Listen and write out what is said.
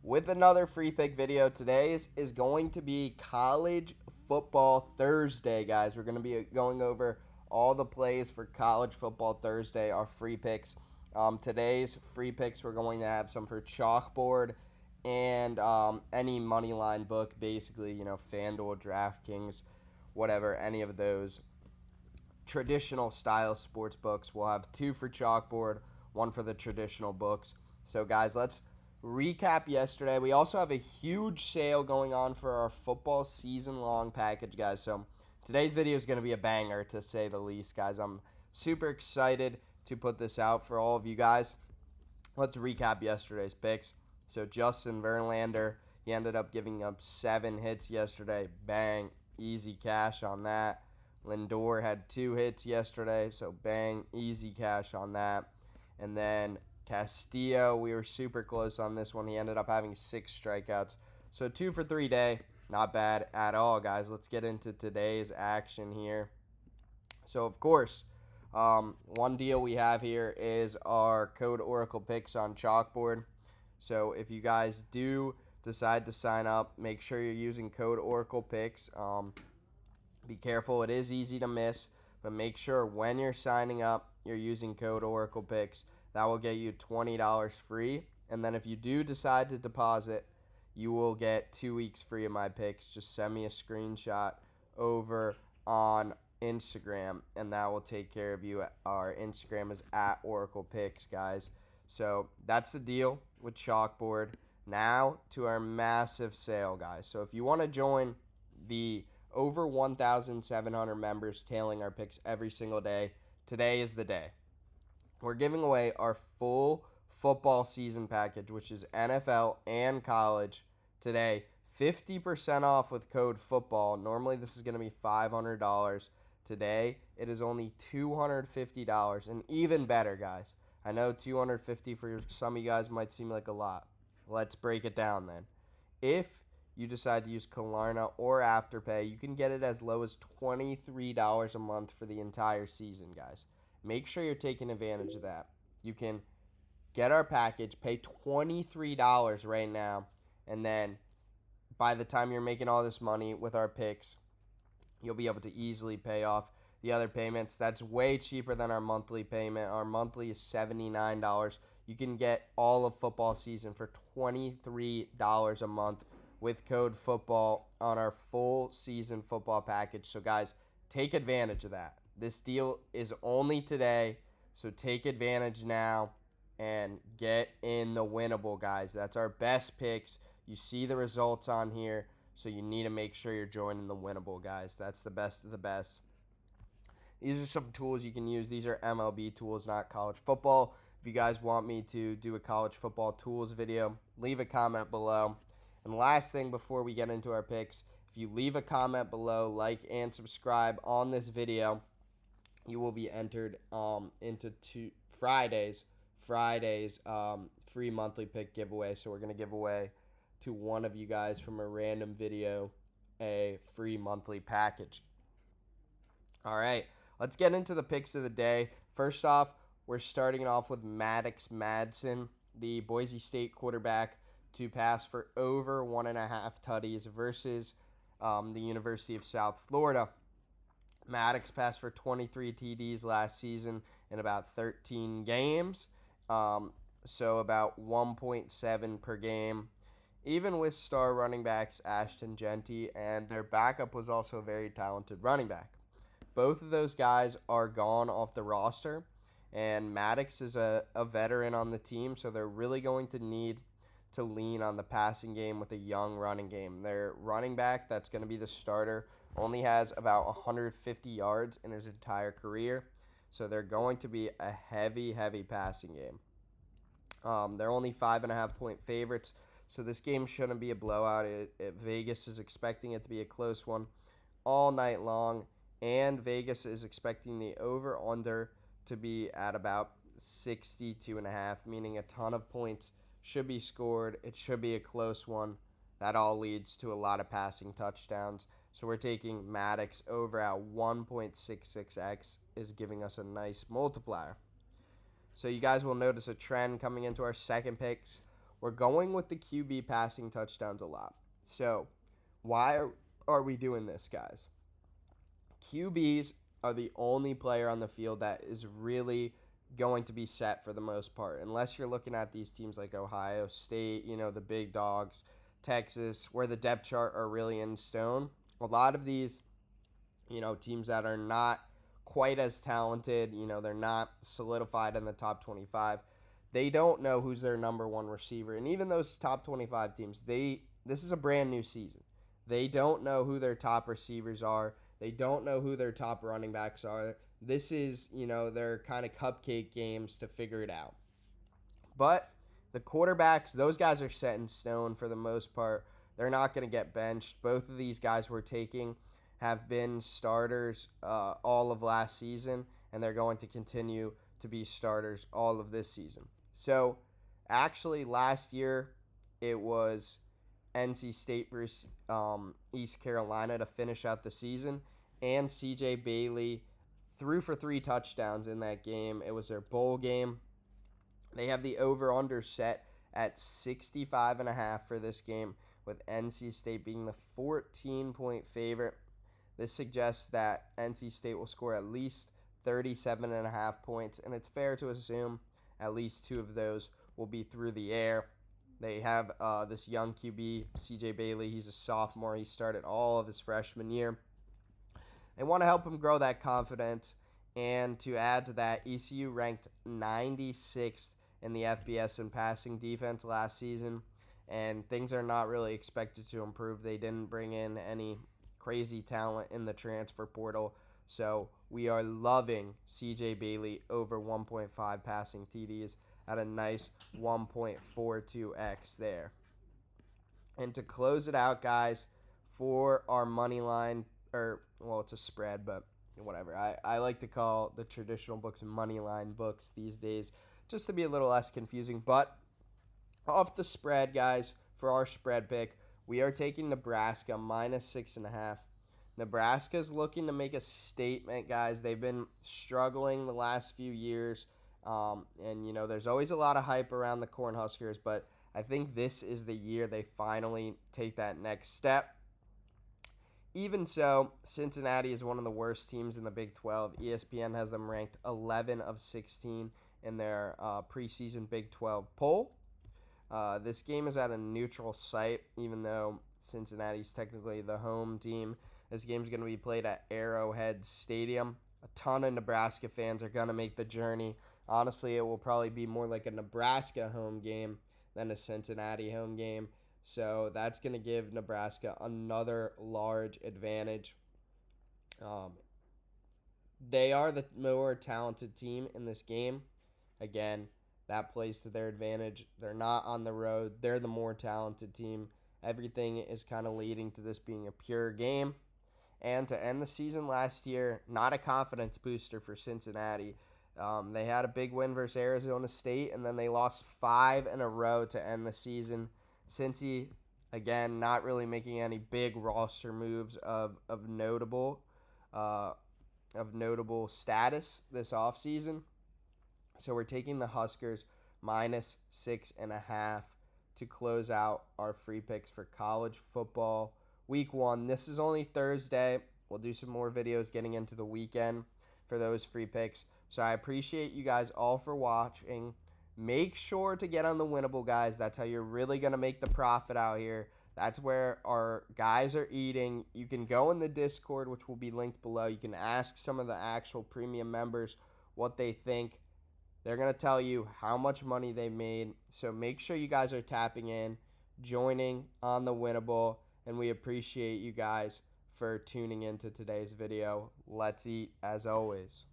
with another free pick video. Today's is going to be College Football Thursday, guys. We're going to be going over all the plays for College Football Thursday, our free picks. Today's free picks, we're going to have some for chalkboard and any money line book, basically, FanDuel, DraftKings, whatever, any of those traditional style sports books. We'll have two for chalkboard, one for the traditional books. So, guys, let's recap yesterday. We also have a huge sale going on for our football season-long package, guys. So, today's video is going to be a banger, to say the least, guys. I'm super excited to put this out for all of you guys. Let's recap yesterday's picks. So, Justin Verlander, he ended up giving up 7 hits yesterday. Bang, easy cash on that. Lindor had 2 hits yesterday, so bang, easy cash on that. And then Castillo, we were super close on this one. He ended up having 6 strikeouts. So 2 for 3 day, not bad at all, guys. Let's get into today's action here. So, of course, one deal we have here is our code OraclePicks on chalkboard. So if you guys do decide to sign up, make sure you're using code OraclePicks. Be careful, it is easy to miss, but make sure when you're signing up, you're using code OraclePicks. That will get you $20 free. And then if you do decide to deposit, you will get 2 weeks free of my picks. Just send me a screenshot over on Instagram, and that will take care of you. Our Instagram is at OraclePicks, guys. So that's the deal with chalkboard. Now to our massive sale, guys. So if you want to join the over 1,700 members tailing our picks every single day, today is the day. We're giving away our full football season package, which is NFL and college, today. 50% off with code football. Normally this is going to be $500. Today it is only $250, and even better, guys. I know $250 for some of you guys might seem like a lot. Let's break it down then. If you decide to use Klarna or Afterpay, you can get it as low as $23 a month for the entire season, guys. Make sure you're taking advantage of that. You can get our package, pay $23 right now, and then by the time you're making all this money with our picks, you'll be able to easily pay off the other payments. That's way cheaper than our monthly payment. Our monthly is $79. You can get all of football season for $23 a month with code football on our full season football package. So, guys, take advantage of that. This deal is only today, so take advantage now and get in the winnable, guys. That's our best picks. You see the results on here, so you need to make sure you're joining the winnable, guys. That's the best of the best. These are some tools you can use. These are MLB tools, not college football. If you guys want me to do a college football tools video, leave a comment below. And last thing before we get into our picks, if you leave a comment below, like and subscribe on this video, you will be entered into Friday's free monthly pick giveaway. So we're going to give away to one of you guys from a random video a free monthly package. All right, let's get into the picks of the day. First off, we're starting off with Maddox Madsen, the Boise State quarterback, to pass for over 1.5 tutties versus the University of South Florida. Maddox passed for 23 TDs last season in about 13 games, so about 1.7 per game. Even with star running backs Ashton Genty, and their backup was also a very talented running back. Both of those guys are gone off the roster, and Maddox is a veteran on the team, so they're really going to need to lean on the passing game with a young running game. Their running back that's going to be the starter only has about 150 yards in his entire career, so they're going to be a heavy passing game. They're only 5.5-point favorites, so this game shouldn't be a blowout. Vegas is expecting it to be a close one all night long, and Vegas is expecting the over-under to be at about 62.5, meaning a ton of points should be scored. It should be a close one. That all leads to a lot of passing touchdowns. So we're taking Maddox over at 1.66x is giving us a nice multiplier. So you guys will notice a trend coming into our second picks. we're going with the QB passing touchdowns a lot. So, why are we doing this, guys? QBs are the only player on the field that is really going to be set for the most part, unless you're looking at these teams like Ohio State, the big dogs, Texas, where the depth chart are really in stone. A lot of these, teams that are not quite as talented, they're not solidified in the top 25. They don't know who's their number one receiver. And even those top 25 teams, this is a brand new season. They don't know who their top receivers are. They don't know who their top running backs are. This is, their kind of cupcake games to figure it out. But the quarterbacks, those guys are set in stone for the most part. They're not going to get benched. Both of these guys we're taking have been starters all of last season, and they're going to continue to be starters all of this season. So, actually, last year it was NC State versus East Carolina to finish out the season, and CJ Bailey threw for 3 touchdowns in that game. It was their bowl game. They have the over-under set at 65.5 for this game, with NC State being the 14-point favorite. This suggests that NC State will score at least 37.5 points, and it's fair to assume at least 2 of those will be through the air. They have this young QB, CJ Bailey. He's a sophomore. He started all of his freshman year. They want to help him grow that confidence. And to add to that, ECU ranked 96th in the FBS in passing defense last season, and things are not really expected to improve. They didn't bring in any crazy talent in the transfer portal, so we are loving CJ Bailey over 1.5 passing TDs at a nice 1.42x there. And to close it out, guys, for our money line, it's a spread, but whatever. I like to call the traditional books money line books these days, just to be a little less confusing. But off the spread, guys, for our spread pick, we are taking Nebraska -6.5. Nebraska's looking to make a statement, guys. They've been struggling the last few years. And, there's always a lot of hype around the Cornhuskers, but I think this is the year they finally take that next step. Even so, Cincinnati is one of the worst teams in the Big 12. ESPN has them ranked 11 of 16 in their preseason Big 12 poll. This game is at a neutral site, even though Cincinnati's technically the home team. This game's going to be played at Arrowhead Stadium. A ton of Nebraska fans are going to make the journey. Honestly, it will probably be more like a Nebraska home game than a Cincinnati home game. So that's going to give Nebraska another large advantage. They are the more talented team in this game. Again, that plays to their advantage. They're not on the road. They're the more talented team. Everything is kind of leading to this being a pure game. And to end the season last year, not a confidence booster for Cincinnati. They had a big win versus Arizona State, and then they lost 5 in a row to end the season. Cincy, again, not really making any big roster moves of notable status this offseason. So we're taking the Huskers -6.5 to close out our free picks for college football week 1. This is only Thursday. We'll do some more videos getting into the weekend for those free picks. So I appreciate you guys all for watching. Make sure to get on the Winnable, guys. That's how you're really going to make the profit out here. That's where our guys are eating. You can go in the Discord, which will be linked below. You can ask some of the actual premium members what they think. They're going to tell you how much money they made. So make sure you guys are tapping in, joining on the Winnable, and we appreciate you guys for tuning into today's video. Let's eat as always.